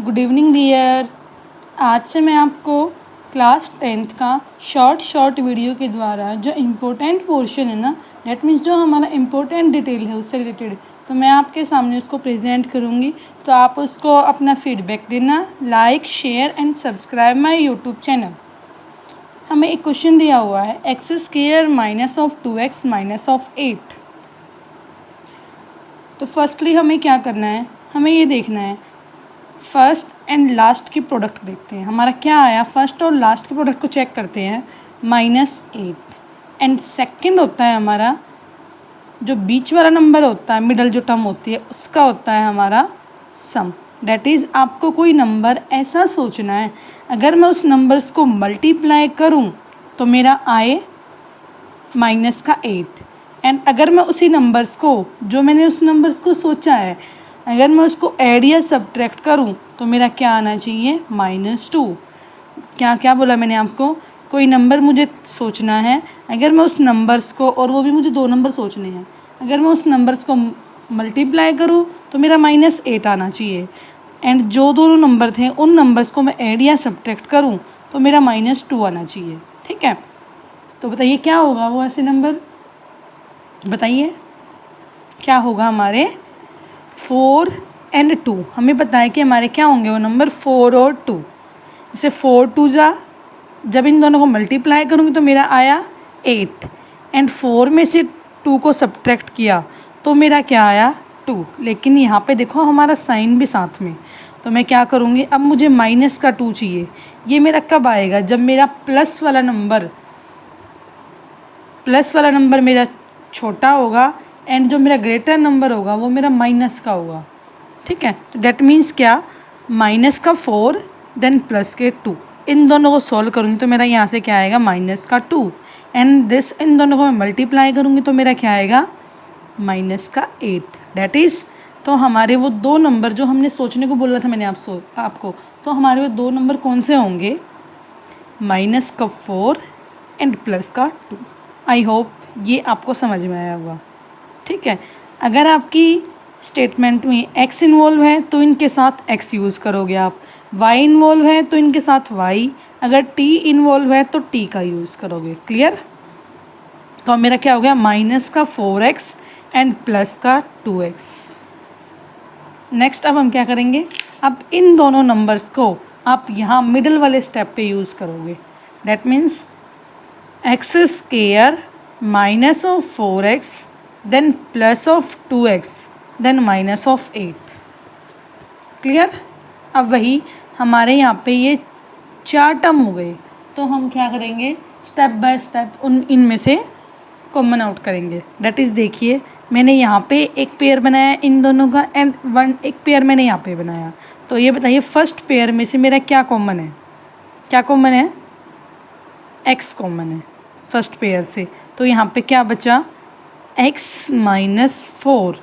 Good evening dear. आज से मैं आपको क्लास 10th का शॉर्ट वीडियो के द्वारा जो इम्पोर्टेंट पोर्शन है ना, डेट मीन्स जो हमारा इम्पोर्टेंट डिटेल है उससे रिलेटेड, तो मैं आपके सामने उसको प्रेजेंट करूँगी। तो आप उसको अपना फीडबैक देना, like share and subscribe my YouTube channel. हमें एक क्वेश्चन दिया हुआ है x square minus of 2x minus of 8। तो फर्स्टली हमें क्या करना है, हमें ये देखना है फर्स्ट एंड लास्ट की प्रोडक्ट देखते हैं। हमारा क्या आया, फर्स्ट और लास्ट के प्रोडक्ट को चेक करते हैं। -8 एंड सेकंड होता है हमारा जो बीच वाला नंबर होता है, मिडल जो टर्म होती है उसका होता है हमारा सम। डैट इज़ आपको कोई नंबर ऐसा सोचना है, अगर मैं उस नंबर्स को मल्टीप्लाई करूं तो मेरा आए -8 एंड अगर मैं उसी नंबर्स को, जो मैंने उस नंबर्स को सोचा है, अगर मैं उसको ऐड या सब्ट्रैक्ट करूं तो मेरा क्या आना चाहिए -2। क्या क्या बोला मैंने आपको, कोई नंबर मुझे सोचना है, अगर मैं उस नंबर्स को, और वो भी मुझे 2 नंबर सोचने हैं, अगर मैं उस नंबर्स को मल्टीप्लाई करूं तो मेरा -8 आना चाहिए एंड जो दोनों नंबर थे उन नंबर्स को मैं ऐड या सब्ट्रैक्ट करूं तो मेरा -2 आना चाहिए। ठीक है, तो बताइए क्या होगा वो ऐसे नंबर, बताइए क्या होगा। हमारे 4 एंड 2, हमें पता है कि हमारे क्या होंगे वो नंबर 4 और 2। जैसे 4 2 जा, जब इन दोनों को मल्टीप्लाई करूँगी तो मेरा आया 8 एंड 4 में से 2 को सब्ट्रैक्ट किया तो मेरा क्या आया 2। लेकिन यहाँ पे देखो हमारा साइन भी साथ में, तो मैं क्या करूँगी, अब मुझे -2 चाहिए। ये मेरा कब आएगा, जब मेरा प्लस वाला नंबर मेरा छोटा होगा एंड जो मेरा ग्रेटर नंबर होगा वो मेरा माइनस का होगा। ठीक है, तो डेट मीन्स क्या, -4 देन +2, इन दोनों को सॉल्व करूँगी तो मेरा यहाँ से क्या आएगा -2 एंड दिस, इन दोनों को मैं मल्टीप्लाई करूँगी तो मेरा क्या आएगा -8। डेट इज़, तो हमारे वो 2 नंबर जो हमने सोचने को बोला था मैंने आपको, तो हमारे वो 2 नंबर कौन से होंगे, -4 एंड +2। आई होप ये आपको समझ में आया होगा। ठीक है, अगर आपकी स्टेटमेंट में x इन्वॉल्व है तो इनके साथ x यूज़ करोगे आप, y इन्वॉल्व है तो इनके साथ y, अगर t इन्वॉल्व है तो t का यूज़ करोगे। क्लियर, तो मेरा क्या हो गया, -4x एंड +2x। नेक्स्ट अब हम क्या करेंगे, अब इन दोनों नंबर्स को आप यहाँ मिडल वाले स्टेप पे यूज़ करोगे। That means x square minus of 4x then plus of 2x then -8। Clear, अब वही हमारे यहाँ पे ये 4 टर्म हो गए, तो हम क्या करेंगे, स्टेप बाय स्टेप इनमें से कॉमन आउट करेंगे। डेट इज़, देखिए मैंने यहाँ पे एक पेयर बनाया इन दोनों का एंड एक पेयर मैंने यहाँ पे बनाया, तो ये बताइए फर्स्ट पेयर में से मेरा क्या कॉमन है, क्या कॉमन है, x कॉमन है फर्स्ट पेयर से, तो यहाँ पे क्या बचा x -4।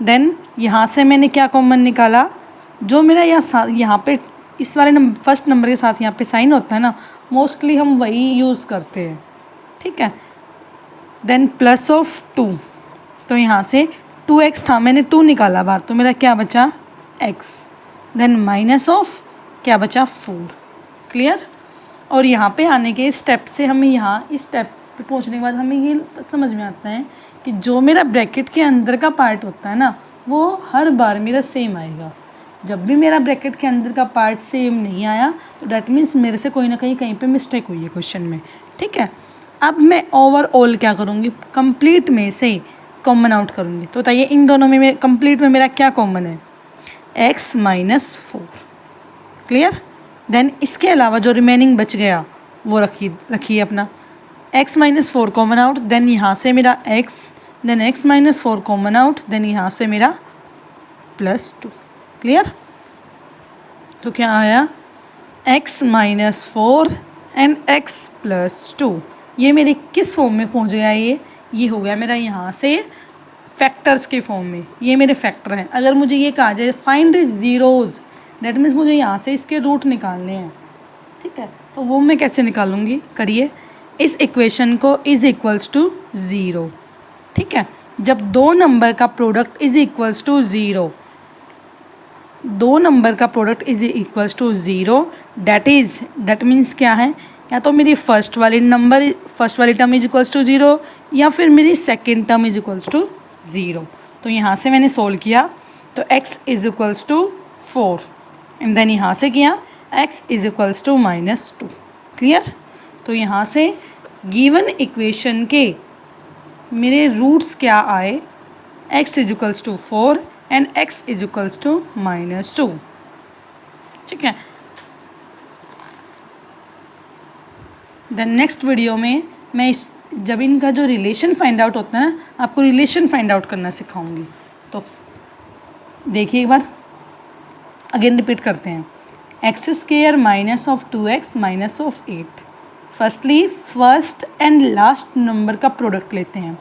देन यहाँ से मैंने क्या कॉमन निकाला, जो मेरा यहाँ पे इस वाले फर्स्ट नंबर के साथ यहाँ पे साइन होता है ना, मोस्टली हम वही यूज़ करते हैं। ठीक है, देन +2, तो यहाँ से 2x था, मैंने 2 निकाला बाहर, तो मेरा क्या बचा x, देन क्या बचा 4। क्लियर, और यहाँ पे आने के स्टेप से हमें यहाँ इस स्टेप पे पहुँचने के बाद हमें ये समझ में आता है कि जो मेरा ब्रैकेट के अंदर का पार्ट होता है ना, वो हर बार मेरा सेम आएगा। जब भी मेरा ब्रैकेट के अंदर का पार्ट सेम नहीं आया तो डैट मीन्स मेरे से कोई ना कहीं पे मिस्टेक हुई है क्वेश्चन में। ठीक है, अब मैं ओवरऑल क्या करूँगी, कंप्लीट में से कॉमन आउट करूँगी। तो बताइए इन दोनों में कंप्लीट में मेरा क्या कॉमन है, x -4। क्लियर, देन इसके अलावा जो रिमेनिंग बच गया वो रखिए अपना x -4 कॉमन आउट, देन यहाँ से मेरा x, then x -4 common out, then यहाँ से मेरा +2। क्लियर, तो क्या आया x -4 एंड x +2, ये मेरे किस फॉर्म में पहुँच गया, ये हो गया मेरा यहाँ से फैक्टर्स के फॉर्म में, ये मेरे फैक्टर हैं। अगर मुझे ये कहा जाए फाइंड ज़ीरोज़, डेट मीन्स मुझे यहाँ से इसके रूट निकालने हैं। ठीक है, तो वो मैं कैसे निकालूंगी, करिए, इस इक्वेशन को इज़ इक्वल्स टू 0। ठीक है, जब 2 नंबर का प्रोडक्ट इज़ इक्वल्स टू 0 दो नंबर का product is equals to zero, that means क्या है, या तो मेरी फर्स्ट वाली term is equals to zero या फिर मेरी second term is equals to zero. तो यहाँ से मैंने सोल्व किया तो x is equals to 4 and then यहाँ से किया x is equals to -2। Clear. तो यहाँ से गिवन इक्वेशन के मेरे रूट्स क्या आए, x is equals to 4 and x is equals to -2। ठीक है। देन नेक्स्ट वीडियो में मैं जब इनका जो रिलेशन फाइंड आउट होता है ना, आपको रिलेशन फाइंड आउट करना सिखाऊंगी। तो देखिए एक बार अगेन रिपीट करते हैं। X square minus of 2x minus of 8। Firstly first and last number का प्रोडक्ट लेते हैं।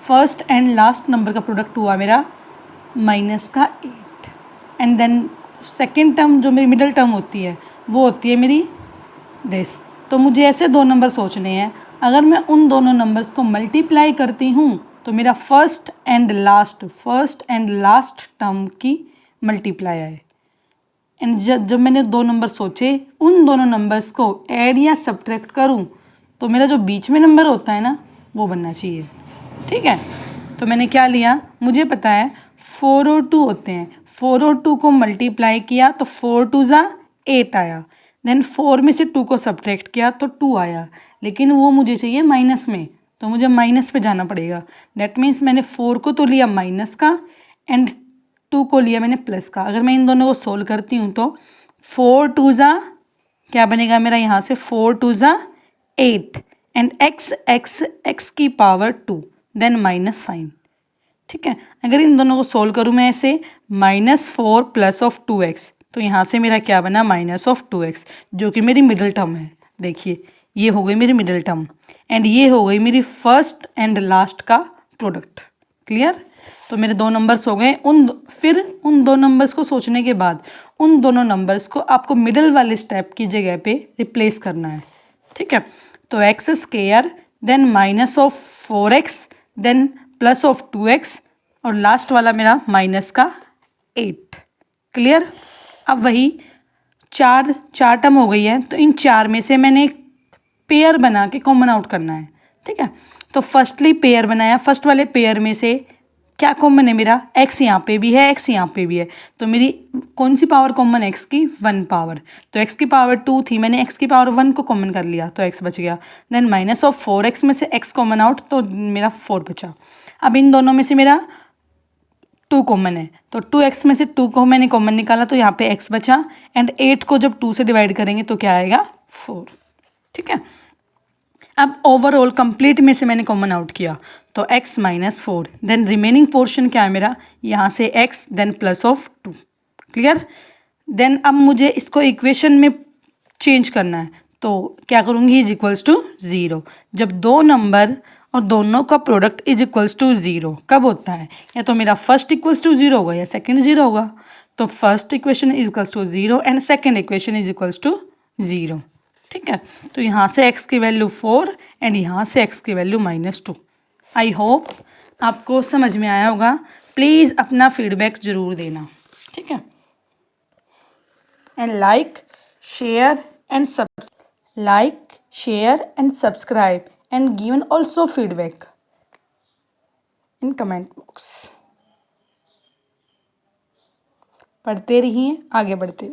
फर्स्ट एंड लास्ट नंबर का प्रोडक्ट हुआ मेरा माइनस का 8 एंड देन सेकेंड टर्म जो मेरी मिडल टर्म होती है वो होती है मेरी दिस। तो मुझे ऐसे दो नंबर सोचने हैं, अगर मैं उन दोनों नंबर्स को मल्टीप्लाई करती हूँ तो मेरा फर्स्ट एंड लास्ट टर्म की मल्टीप्लाई आए। एंड जब मैंने दो नंबर सोचे, उन दोनों नंबर्स को ऐड या सब्ट्रैक्ट करूँ तो मेरा जो बीच में नंबर होता है ना वो बनना चाहिए। ठीक है। तो मैंने क्या लिया, मुझे पता है 4 और 2 होते हैं, 4 और 2 को मल्टीप्लाई किया तो 4 2 ज़ा 8 आया। देन 4 में से 2 को सब्ट्रैक्ट किया तो 2 आया, लेकिन वो मुझे चाहिए माइनस में, तो मुझे माइनस पे जाना पड़ेगा। डैट मीन्स मैंने 4 को तो लिया माइनस का एंड 2 को लिया मैंने प्लस का। अगर मैं इन दोनों को सोल्व करती हूँ तो 4 2 ज़ा क्या बनेगा मेरा, यहाँ से 4 2 ज़ा 8 एंड x की पावर 2 देन माइनस साइन। ठीक है। अगर इन दोनों को सोल्व करूँ मैं ऐसे -4 प्लस ऑफ 2x, तो यहाँ से मेरा क्या बना -2x, जो कि मेरी मिडिल टर्म है। देखिए ये हो गई मेरी मिडिल टर्म एंड ये हो गई मेरी फर्स्ट एंड लास्ट का प्रोडक्ट। क्लियर। तो मेरे दो नंबर्स हो गए। फिर उन दो नंबर्स को सोचने के बाद उन दोनों नंबर्स को आपको मिडिल वाले स्टेप की जगह पे रिप्लेस करना है। ठीक है। तो x square then minus of 4x then plus of 2x और लास्ट वाला मेरा माइनस का 8। क्लियर। अब वही चार टर्म हो गई है, तो इन चार में से मैंने एक पेयर बना के कॉमन आउट करना है। ठीक है। तो फर्स्टली पेयर बनाया, फर्स्ट वाले पेयर में से क्या कॉमन है मेरा, x यहाँ पे भी है, x यहाँ पे भी है, तो मेरी कौन सी पावर कॉमन है, x की 1 पावर। तो x की पावर 2 थी, मैंने x की पावर 1 को कॉमन कर लिया तो x बच गया। देन माइनस ऑफ 4x में से x कॉमन आउट तो मेरा 4 बचा। अब इन दोनों में से मेरा 2 कॉमन है, तो 2x में से 2 को मैंने कॉमन निकाला तो यहाँ पे x बचा एंड 8 को जब 2 से डिवाइड करेंगे तो क्या आएगा 4। ठीक है। अब ओवरऑल कंप्लीट में से मैंने कॉमन आउट किया तो x -4 देन रिमेनिंग पोर्शन क्या है मेरा, यहाँ से x then plus of 2। Clear. Then अब मुझे इसको इक्वेशन में चेंज करना है, तो क्या करूँगी, इज इक्वल्स टू 0। जब दो नंबर और दोनों का प्रोडक्ट इज इक्वल्स टू 0 कब होता है, या तो मेरा फर्स्ट इक्वल्स टू 0 होगा या सेकेंड 0 होगा। तो first equation is equals to 0 and second equation is equals to 0। ठीक है। तो यहाँ से x की वैल्यू 4 एंड यहाँ से x की वैल्यू -2। आई होप आपको समझ में आया होगा। प्लीज़ अपना फीडबैक ज़रूर देना। ठीक है। And like share and subscribe and given also feedback in comment box. पढ़ते रहिए, आगे बढ़ते रहिए।